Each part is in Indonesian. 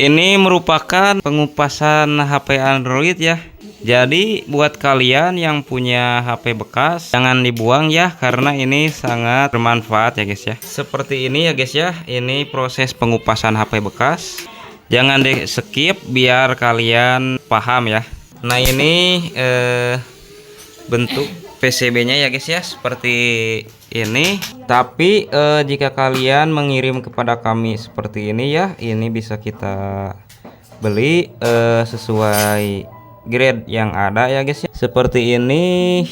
Ini merupakan pengupasan HP Android ya. Jadi buat kalian yang punya HP bekas, jangan dibuang ya, karena ini sangat bermanfaat ya guys ya. Seperti ini ya guys ya, ini proses pengupasan HP bekas. Jangan di skip biar kalian paham ya. Nah ini bentuk PCB-nya ya guys ya, seperti ini. Tapi jika kalian mengirim kepada kami seperti ini ya, ini bisa kita beli sesuai grade yang ada ya guys ya. Seperti ini.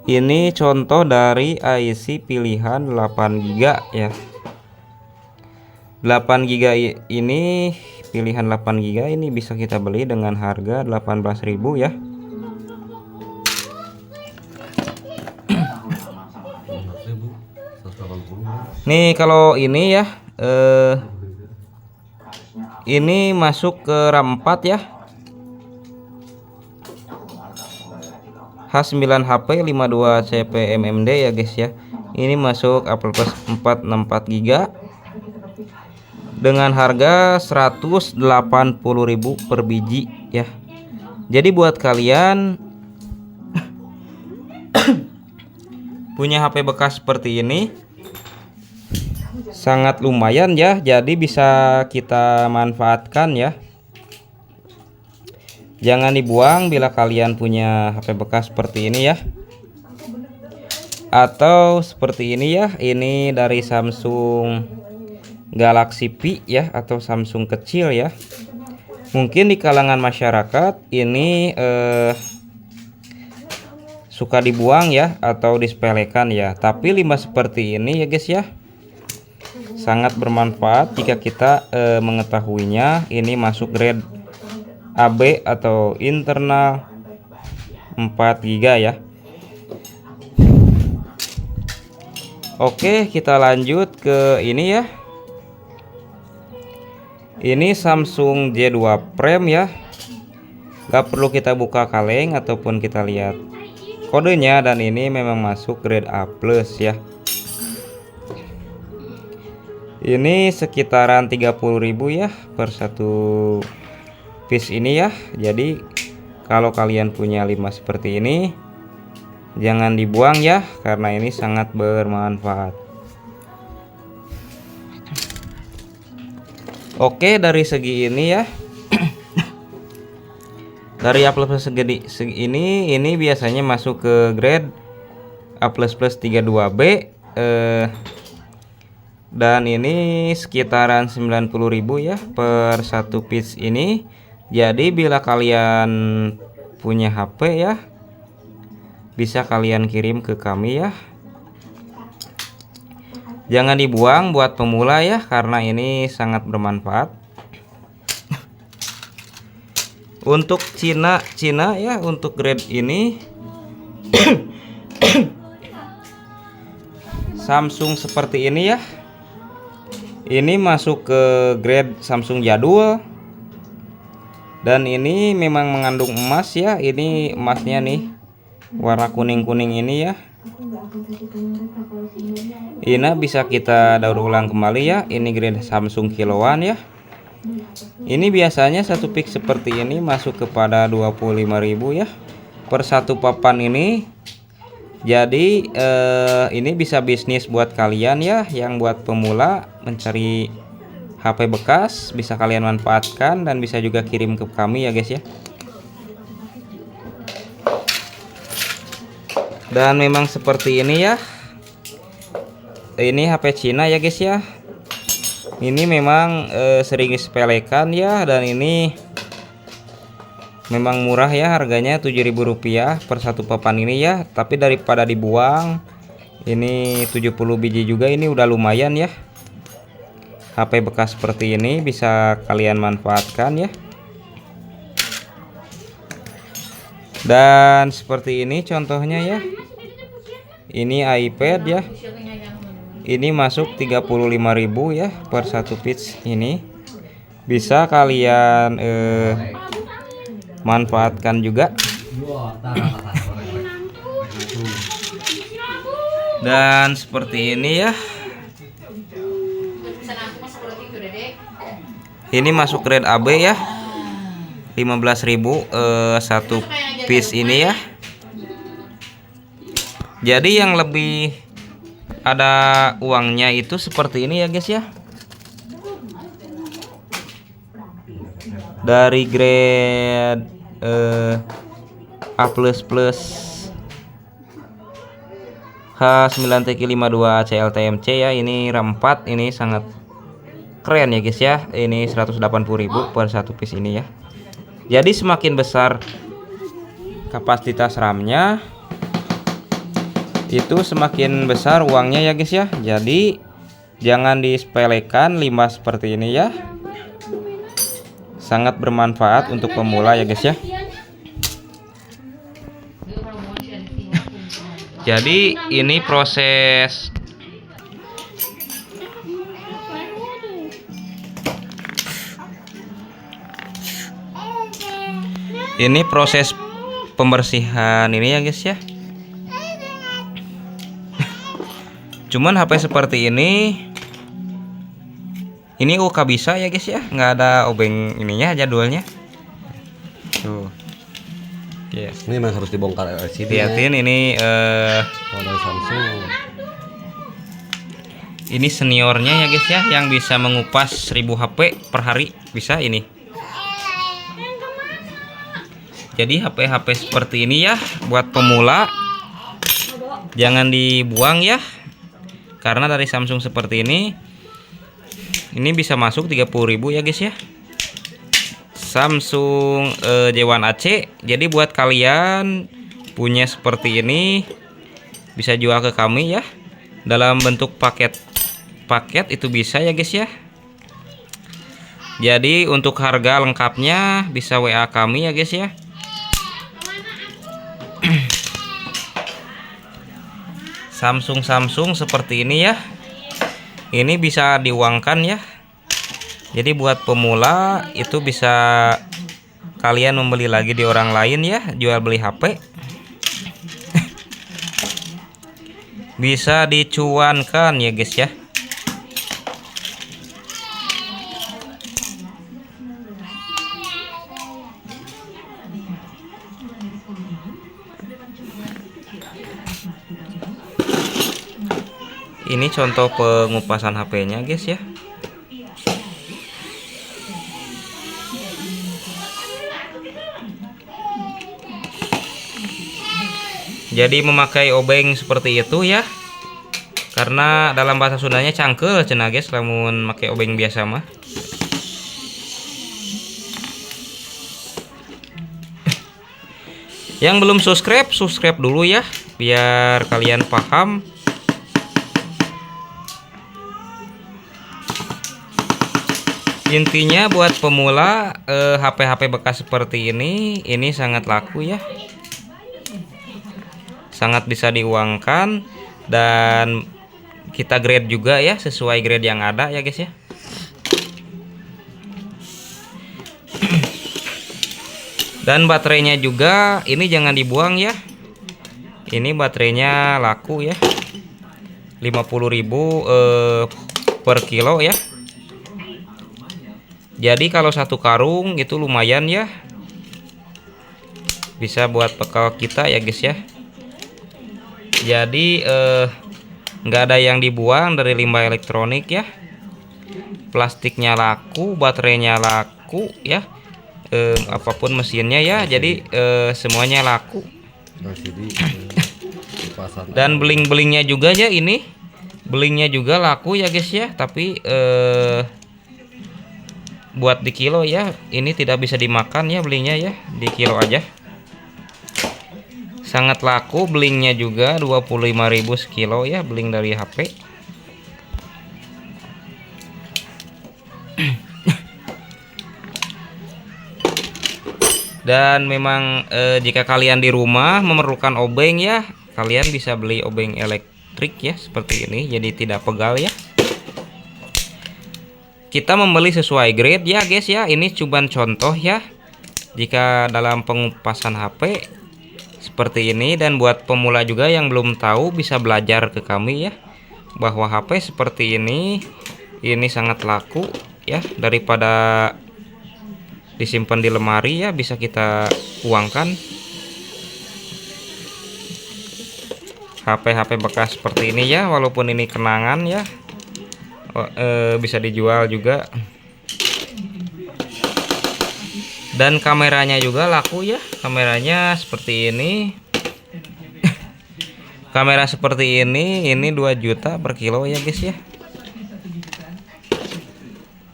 Ini contoh dari IC pilihan 8GB ya. 8GB ini pilihan 8GB ini bisa kita beli dengan harga 18.000 ya. Nih kalau ini ya, ini masuk ke RAM 4 ya, H9HP 52 CP/MMD ya guys ya. Ini masuk Apple Plus 464GB dengan harga 180.000 per biji ya. Jadi buat kalian punya HP bekas seperti ini sangat lumayan ya, jadi bisa kita manfaatkan ya. Jangan dibuang bila kalian punya HP bekas seperti ini ya. Atau seperti ini ya, ini dari Samsung Galaxy Pi ya, atau Samsung kecil ya. Mungkin di kalangan masyarakat ini suka dibuang ya, atau disepelekan ya. Tapi limbah seperti ini ya guys ya, sangat bermanfaat jika kita mengetahuinya. Ini masuk grade AB atau internal 4GB ya. Oke, kita lanjut ke ini ya. Ini Samsung J2 Prime ya. Gak perlu kita buka kaleng ataupun kita lihat kodenya, dan ini memang masuk grade A+ ya. Ini sekitaran 30.000 ya per satu piece ini ya. Jadi kalau kalian punya 5 seperti ini, jangan dibuang ya, karena ini sangat bermanfaat. Oke, dari segi ini ya, dari A+ segi ini biasanya masuk ke grade A++ 32B, dan ini sekitaran 90.000 ya per satu piece ini. Jadi bila kalian punya HP ya, bisa kalian kirim ke kami ya. Jangan dibuang buat pemula ya, karena ini sangat bermanfaat. Untuk Cina ya, untuk grade ini Samsung seperti ini ya. Ini masuk ke grade Samsung jadul, dan ini memang mengandung emas ya. Ini emasnya nih warna kuning-kuning ini ya. Ini bisa kita daur ulang kembali ya. Ini grade Samsung kiloan ya. Ini biasanya satu pick seperti ini masuk kepada 25.000 ya per satu papan ini. Jadi ini bisa bisnis buat kalian ya, yang buat pemula mencari HP bekas, bisa kalian manfaatkan dan bisa juga kirim ke kami ya guys ya. Dan memang seperti ini ya. Ini HP Cina ya guys ya. Ini memang sering disepelekan ya, dan ini memang murah ya, harganya Rp7.000 per satu papan ini ya. Tapi daripada dibuang, ini 70 biji juga, ini udah lumayan ya. HP bekas seperti ini bisa kalian manfaatkan ya. Dan seperti ini contohnya ya. Ini iPad ya. Ini masuk 35.000 ya per satu piece ini. Bisa kalian manfaatkan juga. Dan seperti ini ya. Ini masuk grade AB ya. 15.000 satu piece ini ya. Jadi yang lebih ada uangnya itu seperti ini ya guys ya. Dari grade A++ H9TQ52 CLTMC ya, ini RAM 4, ini sangat keren ya guys ya. Ini 180.000 per satu piece ini ya. Jadi semakin besar kapasitas RAM-nya, itu semakin besar uangnya ya guys ya. Jadi jangan disepelekan limbah seperti ini ya. Sangat bermanfaat untuk pemula ya guys ya. Jadi ini proses pembersihan ini ya guys ya. Cuman HP seperti ini UK bisa ya guys ya, nggak ada obeng ininya jadwalnya. Tuh. Yes. Ini memang harus dibongkar LCD. Lihatin ini dari Samsung. Ini seniornya ya guys ya, yang bisa mengupas 1000 HP per hari bisa ini. Jadi HP seperti ini ya buat pemula jangan dibuang ya. Karena dari Samsung seperti ini bisa masuk 30.000 ya guys ya. Samsung J1 AC. Jadi buat kalian punya seperti ini bisa jual ke kami ya. Dalam bentuk paket itu bisa ya guys ya. Jadi untuk harga lengkapnya bisa WA kami ya guys ya. Samsung seperti ini ya. Ini bisa diuangkan ya. Jadi buat pemula itu bisa kalian membeli lagi di orang lain ya, jual beli HP. Bisa dicuankan ya guys ya. Ini contoh pengupasan HP-nya guys ya. Jadi memakai obeng seperti itu ya. Karena dalam bahasa Sundanya cangkel cenah guys lamun make obeng biasa mah. Yang belum subscribe dulu ya biar kalian paham. Intinya buat pemula HP bekas seperti ini sangat laku ya. Sangat bisa diuangkan dan kita grade juga ya sesuai grade yang ada ya guys ya. Dan baterainya juga ini jangan dibuang ya. Ini baterainya laku ya. 50.000 per kilo ya. Jadi kalau satu karung itu lumayan ya. Bisa buat bekal kita ya guys ya. Jadi nggak ada yang dibuang dari limbah elektronik ya. Plastiknya laku, baterainya laku ya. Apapun mesinnya ya. Jadi semuanya laku. Dan beling-belingnya juga ya ini. Belingnya juga laku ya guys ya. Tapi buat di kilo ya, ini tidak bisa dimakan ya belingnya ya, di kilo aja. Sangat laku belingnya juga 25.000 sekilo ya, beling dari HP. Dan memang jika kalian di rumah memerlukan obeng ya, kalian bisa beli obeng elektrik ya seperti ini, jadi tidak pegal ya. Kita membeli sesuai grade ya guys ya. Ini cuma contoh ya. Jika dalam pengupasan HP seperti ini, dan buat pemula juga yang belum tahu bisa belajar ke kami ya. Bahwa HP seperti ini Ini sangat laku ya, daripada disimpan di lemari ya, bisa kita uangkan. HP-HP bekas seperti ini ya, walaupun ini kenangan ya, bisa dijual juga. Dan kameranya juga laku ya, kameranya seperti ini. Kamera seperti ini 2 juta per kilo ya guys ya.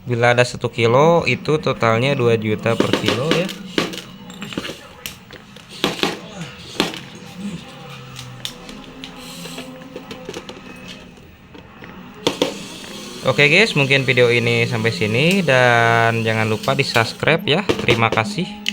Bila ada 1 kilo itu totalnya 2 juta per kilo ya. Oke guys, mungkin video ini sampai sini dan jangan lupa di subscribe ya. Terima kasih.